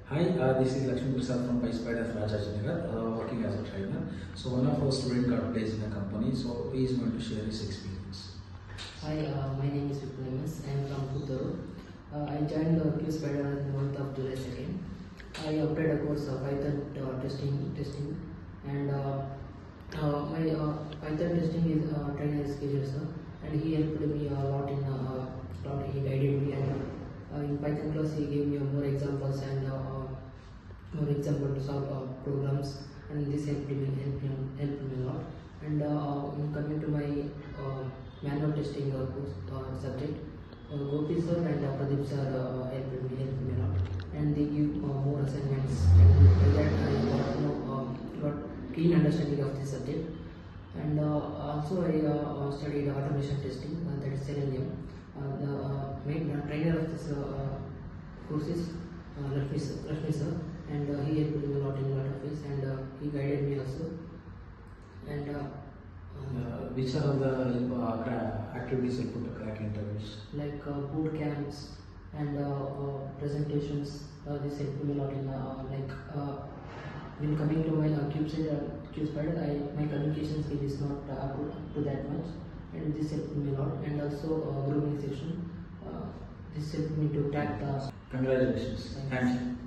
Hi, this is Lakshmi Prasad from PySpiders Rajajinagar, working as a trainer. So one of our students got placed in a company, so he is going to share his experience. Hi, my name is VIPUL M S. I am from Puttur. I joined PySpiders in the month of July 2nd. I applied a course of Python testing, and my Python testing is trainer is Kishore sir, and he helped me a lot in he guided me, and in Python class he gave me more examples and more example to solve programs, and this helped me a lot. And in coming to my manual testing course subject, Gopi sir and Pradeep sir helped me a lot, and they give more assignments, and by that I got keen understanding of this subject. And also I studied automation testing, that is Selenium. The main trainer of this course is Lakshmi sir, and he helped me a lot in a lot of ways, and he guided me also. And Which are the activities you put to crack interviews? like boot camps and presentations, this helped me a lot in when coming to my CubeSpider, my communication skill is not up to that much, and this helped me a lot. And also grooming section, this helped me to crack the. Congratulations. Thank you.